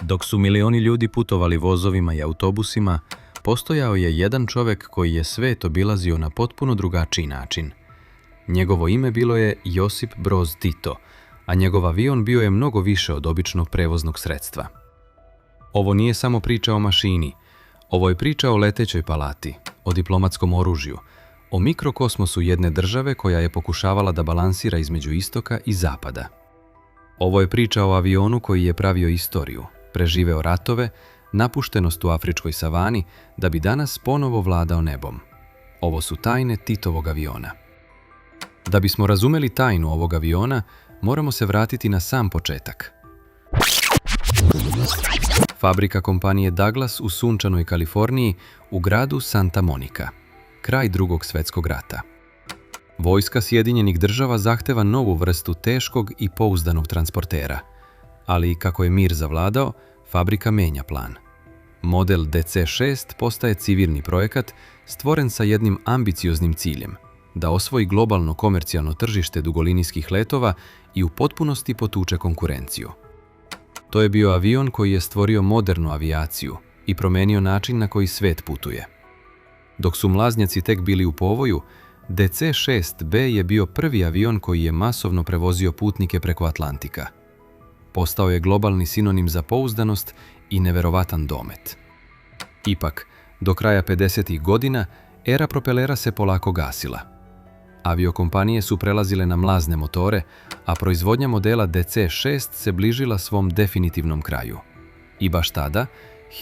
Dok su milioni ljudi putovali vozovima i autobusima, postojao je jedan čovjek koji je svet obilazio na potpuno drugačiji način. Njegovo ime bilo je Josip Broz Tito, a njegov avion bio je mnogo više od običnog prevoznog sredstva. Ovo nije samo priča o mašini, ovo je priča o letećoj palati, o diplomatskom oružju, o mikrokosmosu jedne države koja je pokušavala da balansira između istoka i zapada. Ovo je priča o avionu koji je pravio istoriju, preživeo ratove, napuštenost u afričkoj savani, da bi danas ponovo vladao nebom. Ovo su tajne Titovog aviona. Da bismo razumeli tajnu ovog aviona, moramo se vratiti na sam početak. Fabrika kompanije Douglas u sunčanoj Kaliforniji u gradu Santa Monica, kraj Drugog svjetskog rata. Vojska Sjedinjenih država zahteva novu vrstu teškog i pouzdanog transportera, ali kako je mir zavladao, fabrika menja plan. Model DC-6 postaje civilni projekat stvoren sa jednim ambicioznim ciljem, da osvoji globalno komercijalno tržište dugolinijskih letova i u potpunosti potuče konkurenciju. To je bio avion koji je stvorio modernu avijaciju i promenio način na koji svet putuje. Dok su mlaznjaci tek bili u povoju, DC-6B je bio prvi avion koji je masovno prevozio putnike preko Atlantika. Postao je globalni sinonim za pouzdanost i neverovatan domet. Ipak, do kraja 50. godina, era propelera se polako gasila. Aviokompanije su prelazile na mlazne motore, a proizvodnja modela DC-6 se bližila svom definitivnom kraju. I baš tada,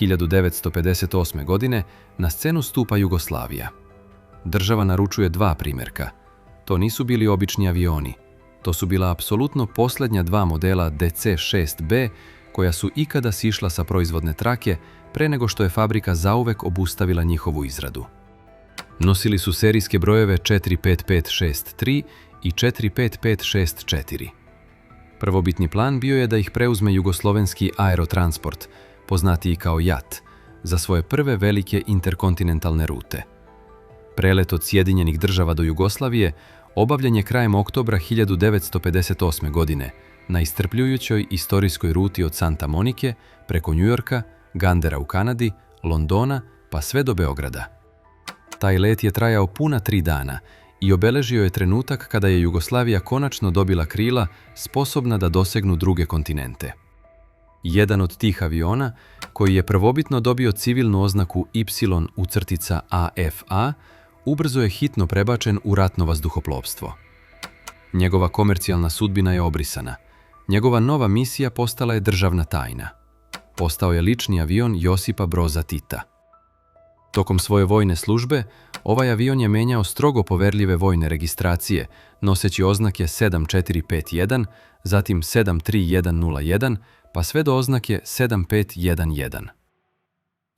1958. godine, na scenu stupa Jugoslavija. Država naručuje 2 primjerka. To nisu bili obični avioni. To su bila apsolutno posljednja 2 modela DC-6B koja su ikada sišla sa proizvodne trake pre nego što je fabrika zauvek obustavila njihovu izradu. Nosili su serijske brojeve 45563 i 45564. Prvobitni plan bio je da ih preuzme Jugoslovenski aerotransport, poznatiji kao JAT, za svoje prve velike interkontinentalne rute. Prelet od Sjedinjenih država do Jugoslavije obavljen je krajem oktobra 1958. godine na iscrpljujućoj istorijskoj ruti od Santa Monike preko Njujorka, Gandera u Kanadi, Londona pa sve do Beograda. Taj let je trajao puna 3 dana i obeležio je trenutak kada je Jugoslavija konačno dobila krila sposobna da dosegnu druge kontinente. Jedan od tih aviona, koji je prvobitno dobio civilnu oznaku Y-AFA, ubrzo je hitno prebačen u ratno vazduhoplovstvo. Njegova komercijalna sudbina je obrisana. Njegova nova misija postala je državna tajna. Postao je lični avion Josipa Broza Tita. Tokom svoje vojne službe, ovaj avion je menjao strogo poverljive vojne registracije, noseći oznake 7451, zatim 73101, pa sve do oznake 7511.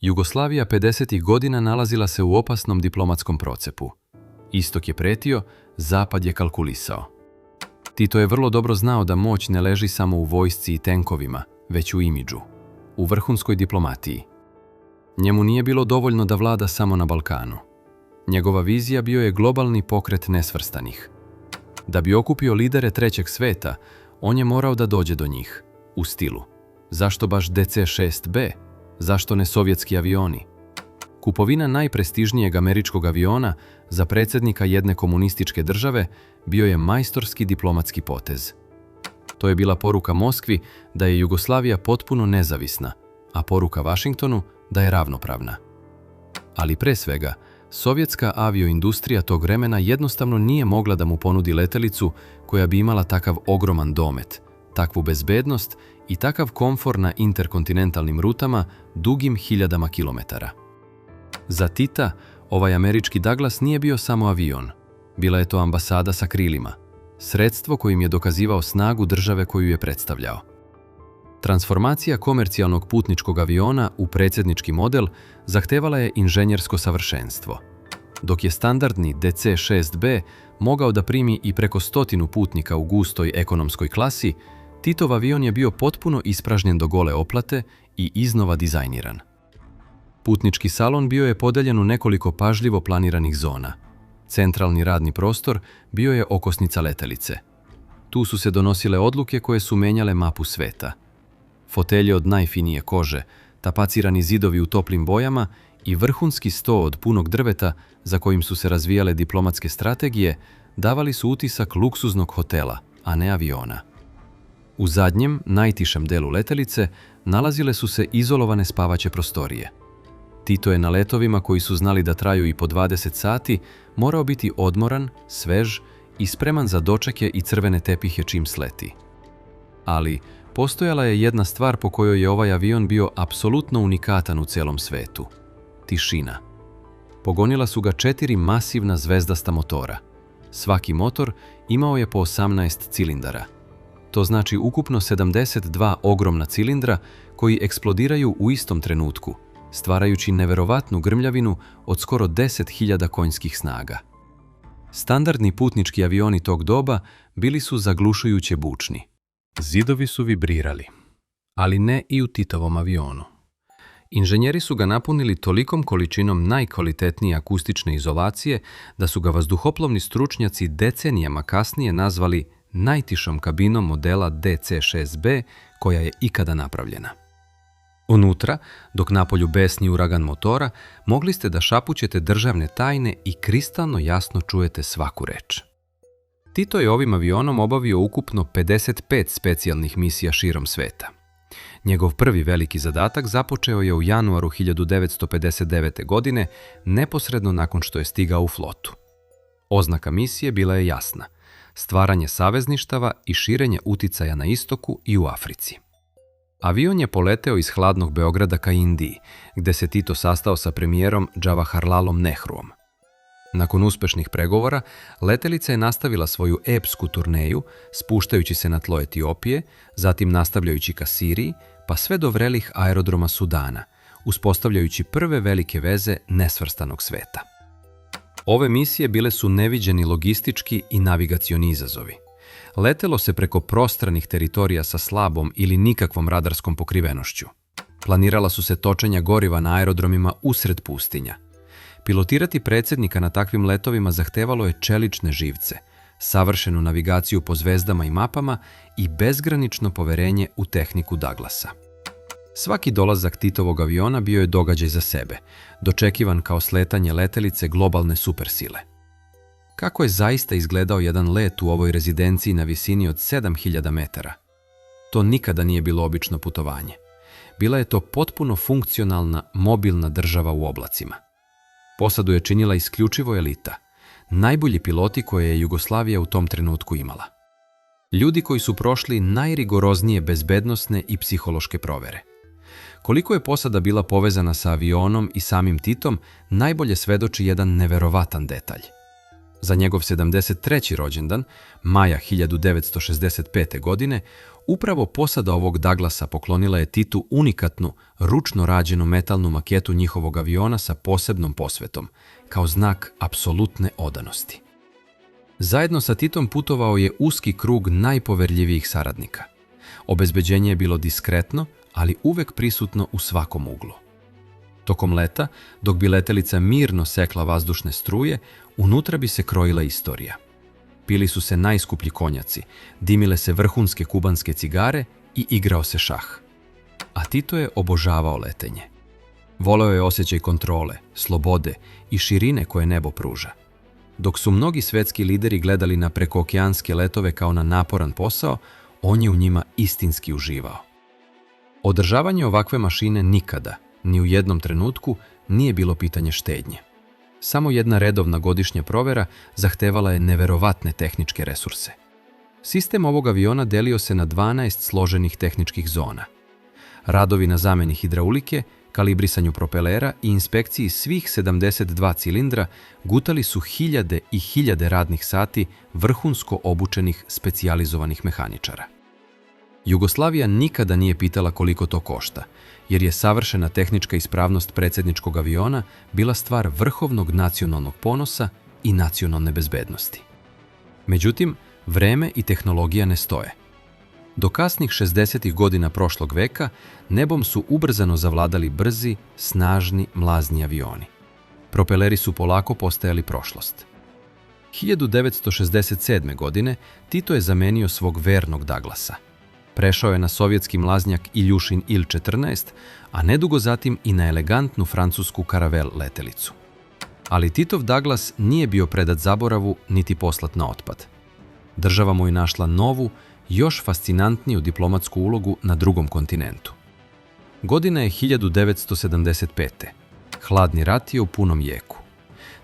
Jugoslavija 50. godina nalazila se u opasnom diplomatskom procepu. Istok je pretio, zapad je kalkulisao. Tito je vrlo dobro znao da moć ne leži samo u vojsci i tenkovima, već u imidžu, u vrhunskoj diplomatiji. Njemu nije bilo dovoljno da vlada samo na Balkanu. Njegova vizija bio je globalni pokret nesvrstanih. Da bi okupio lidere trećeg sveta, on je morao da dođe do njih, u stilu. Zašto baš DC-6B? Zašto ne sovjetski avioni? Kupovina najprestižnijeg američkog aviona za predsjednika jedne komunističke države bio je majstorski diplomatski potez. To je bila poruka Moskvi da je Jugoslavija potpuno nezavisna, a poruka Vašingtonu da je ravnopravna. Ali pre svega, sovjetska avioindustrija tog vremena jednostavno nije mogla da mu ponudi letelicu koja bi imala takav ogroman domet, takvu bezbednost i takav komfor na interkontinentalnim rutama dugim hiljadama kilometara. Za Tita, ovaj američki Douglas nije bio samo avion. Bila je to ambasada sa krilima, sredstvo kojim je dokazivao snagu države koju je predstavljao. Transformacija komercijalnog putničkog aviona u predsjednički model zahtevala je inženjersko savršenstvo. Dok je standardni DC-6B mogao da primi i preko 100 putnika u gustoj ekonomskoj klasi, Titov avion je bio potpuno ispražnjen do gole oplate i iznova dizajniran. Putnički salon bio je podeljen u nekoliko pažljivo planiranih zona. Centralni radni prostor bio je okosnica letelice. Tu su se donosile odluke koje su menjale mapu sveta. Fotelje od najfinije kože, tapacirani zidovi u toplim bojama i vrhunski sto od punog drveta za kojim su se razvijale diplomatske strategije davali su utisak luksuznog hotela, a ne aviona. U zadnjem, najtišem delu letelice nalazile su se izolovane spavaće prostorije. Tito je na letovima koji su znali da traju i po 20 sati morao biti odmoran, svež i spreman za dočeke i crvene tepihe čim sleti. Ali postojala je jedna stvar po kojoj je ovaj avion bio apsolutno unikatan u celom svetu. Tišina. Pogonila su ga 4 masivna zvezdasta motora. Svaki motor imao je po 18 cilindara. To znači ukupno 72 ogromna cilindra koji eksplodiraju u istom trenutku, stvarajući neverovatnu grmljavinu od skoro 10.000 konjskih snaga. Standardni putnički avioni tog doba bili su zaglušujuće bučni. Zidovi su vibrirali, ali ne i u Titovom avionu. Inženjeri su ga napunili tolikom količinom najkvalitetnije akustične izolacije da su ga vazduhoplovni stručnjaci decenijama kasnije nazvali najtišom kabinom modela DC-6B koja je ikada napravljena. Unutra, dok napolju besni uragan motora, mogli ste da šapućete državne tajne i kristalno jasno čujete svaku reč. Tito je ovim avionom obavio ukupno 55 specijalnih misija širom sveta. Njegov prvi veliki zadatak započeo je u januaru 1959. godine, neposredno nakon što je stigao u flotu. Oznaka misije bila je jasna: stvaranje savezništava i širenje uticaja na istoku i u Africi. Avion je poleteo iz hladnog Beograda ka Indiji, gde se Tito sastao sa premijerom Džavaharlalom Nehruom. Nakon uspešnih pregovora, letelica je nastavila svoju epsku turneju, spuštajući se na tlo Etiopije, zatim nastavljajući ka Siriji, pa sve do vrelih aerodroma Sudana, uspostavljajući prve velike veze nesvrstanog sveta. Ove misije bile su neviđeni logistički i navigacioni izazovi. Letelo se preko prostranih teritorija sa slabom ili nikakvom radarskom pokrivenošću. Planirala su se točenja goriva na aerodromima usred pustinja. Pilotirati predsjednika na takvim letovima zahtevalo je čelične živce, savršenu navigaciju po zvezdama i mapama i bezgranično poverenje u tehniku Douglasa. Svaki dolazak Titovog aviona bio je događaj za sebe, dočekivan kao sletanje letelice globalne supersile. Kako je zaista izgledao jedan let u ovoj rezidenciji na visini od 7000 metara? To nikada nije bilo obično putovanje. Bila je to potpuno funkcionalna, mobilna država u oblacima. Posadu je činila isključivo elita, najbolji piloti koje je Jugoslavija u tom trenutku imala. Ljudi koji su prošli najrigoroznije bezbednosne i psihološke provere. Koliko je posada bila povezana sa avionom i samim Titom, najbolje svedoči jedan neverovatan detalj. Za njegov 73. rođendan, maja 1965. godine, upravo posada ovog Douglasa poklonila je Titu unikatnu, ručno rađenu metalnu maketu njihovog aviona sa posebnom posvetom, kao znak apsolutne odanosti. Zajedno sa Titom putovao je uski krug najpoverljivijih saradnika. Obezbeđenje je bilo diskretno, ali uvek prisutno u svakom uglu. Tokom leta, dok bi letelica mirno sekla vazdušne struje, unutra bi se krojila istorija. Pili su se najskuplji konjaci, dimile se vrhunske kubanske cigare i igrao se šah. A Tito je obožavao letenje. Voleo je osjećaj kontrole, slobode i širine koje nebo pruža. Dok su mnogi svetski lideri gledali na prekookeanske letove kao na naporan posao, on je u njima istinski uživao. Održavanje ovakve mašine nikada, ni u jednom trenutku, nije bilo pitanje štednje. Samo jedna redovna godišnja provera zahtevala je neverovatne tehničke resurse. Sistem ovog aviona delio se na 12 složenih tehničkih zona. Radovi na zameni hidraulike, kalibrisanju propelera i inspekciji svih 72 cilindra gutali su hiljade i hiljade radnih sati vrhunsko obučenih specijalizovanih mehaničara. Jugoslavija nikada nije pitala koliko to košta, jer je savršena tehnička ispravnost predsjedničkog aviona bila stvar vrhovnog nacionalnog ponosa i nacionalne bezbednosti. Međutim, vreme i tehnologija ne stoje. Do kasnih 60. godina prošlog veka nebom su ubrzano zavladali brzi, snažni, mlazni avioni. Propeleri su polako postajali prošlost. 1967. godine Tito je zamenio svog vernog Douglasa. Prešao je na sovjetski mlaznjak Iljušin Il-14, a nedugo zatim i na elegantnu francusku Caravelle letelicu. Ali Titov Douglas nije bio predat zaboravu niti poslat na otpad. Država mu je našla novu, još fascinantniju diplomatsku ulogu na drugom kontinentu. Godina je 1975. Hladni rat je u punom jeku.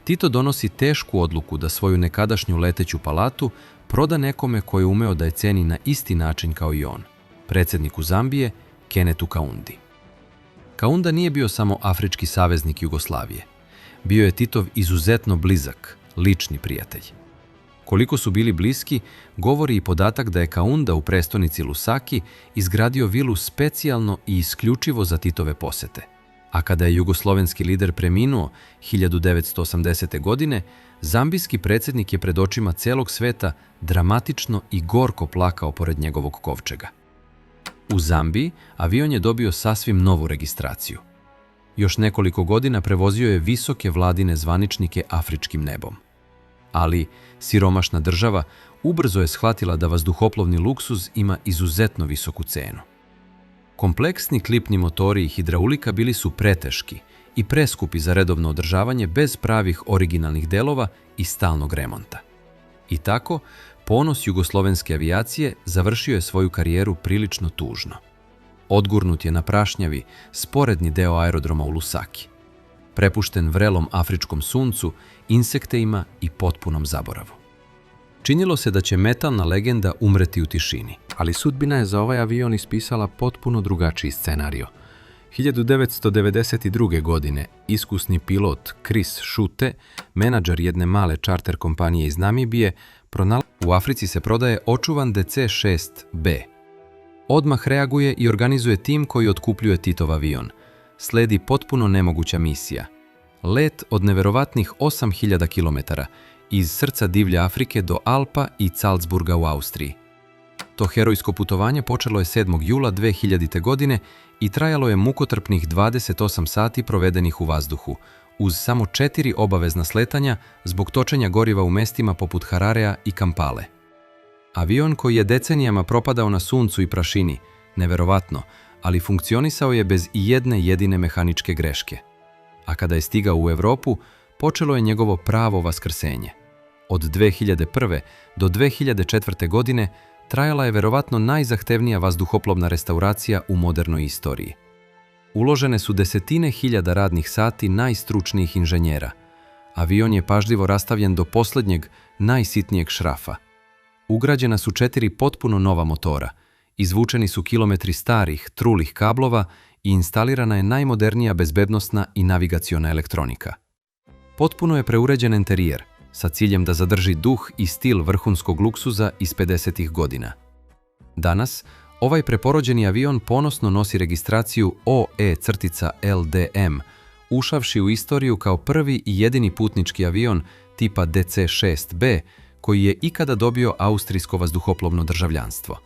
Tito donosi tešku odluku da svoju nekadašnju leteću palatu proda nekome koji je umeo da je ceni na isti način kao i on, predsjedniku Zambije, Kenetu Kaundi. Kaunda nije bio samo afrički saveznik Jugoslavije. Bio je Titov izuzetno blizak, lični prijatelj. Koliko su bili bliski, govori i podatak da je Kaunda u prestonici Lusaki izgradio vilu specijalno i isključivo za Titove posete. A kada je jugoslovenski lider preminuo 1980. godine, zambijski predsjednik je pred očima celog sveta dramatično i gorko plakao pored njegovog kovčega. U Zambiji avion je dobio sasvim novu registraciju. Još nekoliko godina prevozio je visoke vladine zvaničnike afričkim nebom. Ali siromašna država ubrzo je shvatila da vazduhoplovni luksuz ima izuzetno visoku cenu. Kompleksni klipni motori i hidraulika bili su preteški i preskupi za redovno održavanje bez pravih originalnih delova i stalnog remonta. I tako, ponos jugoslovenske avijacije završio je svoju karijeru prilično tužno. Odgurnut je na prašnjavi, sporedni deo aerodroma u Lusaki. Prepušten vrelom afričkom suncu, insekteima i potpunom zaboravu. Činilo se da će metalna legenda umreti u tišini, ali sudbina je za ovaj avion ispisala potpuno drugačiji scenario. 1992. godine iskusni pilot Chris Schutte, menadžer jedne male čarter kompanije iz Namibije, u Africi se prodaje očuvan DC-6B. Odmah reaguje i organizuje tim koji otkupljuje Titov avion. Sledi potpuno nemoguća misija. Let od neverovatnih 8000 km iz srca divlje Afrike do Alpa i Salzburga u Austriji. To herojsko putovanje počelo je 7. jula 2000. godine i trajalo je mukotrpnih 28 sati provedenih u vazduhu, uz samo 4 obavezna sletanja zbog točenja goriva u mestima poput Hararea i Kampale. Avion koji je decenijama propadao na suncu i prašini, neverovatno, ali funkcionisao je bez ijedne jedine mehaničke greške. A kada je stigao u Evropu, počelo je njegovo pravo vaskrsenje. Od 2001. do 2004. godine trajala je verovatno najzahtevnija vazduhoplovna restauracija u modernoj istoriji. Uložene su desetine hiljada radnih sati najstručnijih inženjera. Avion je pažljivo rastavljen do posljednjeg, najsitnijeg šrafa. Ugrađena su 4 potpuno nova motora, izvučeni su kilometri starih, trulih kablova i instalirana je najmodernija bezbednosna i navigaciona elektronika. Potpuno je preuređen interijer, sa ciljem da zadrži duh i stil vrhunskog luksuza iz 50. godina. Danas, ovaj preporođeni avion ponosno nosi registraciju OE-LDM, ušavši u istoriju kao prvi i jedini putnički avion tipa DC-6B, koji je ikada dobio austrijsko vazduhoplovno državljanstvo.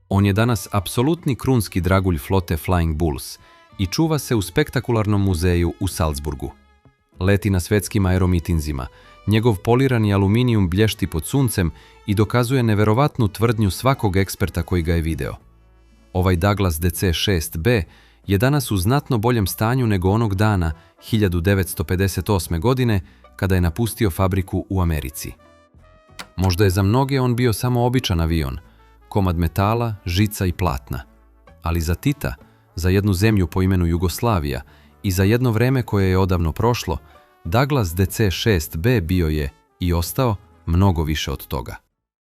On je danas apsolutni krunski dragulj flote Flying Bulls i čuva se u spektakularnom muzeju u Salzburgu. Leti na svetskim aeromitinzima, njegov polirani aluminijum blješti pod suncem i dokazuje neverovatnu tvrdnju svakog eksperta koji ga je video. Ovaj Douglas DC-6B je danas u znatno boljem stanju nego onog dana 1958. godine kada je napustio fabriku u Americi. Možda je za mnoge on bio samo običan avion, komad metala, žica i platna. Ali za Tita, za jednu zemlju po imenu Jugoslavija i za jedno vreme koje je odavno prošlo, Douglas DC-6B bio je i ostao mnogo više od toga.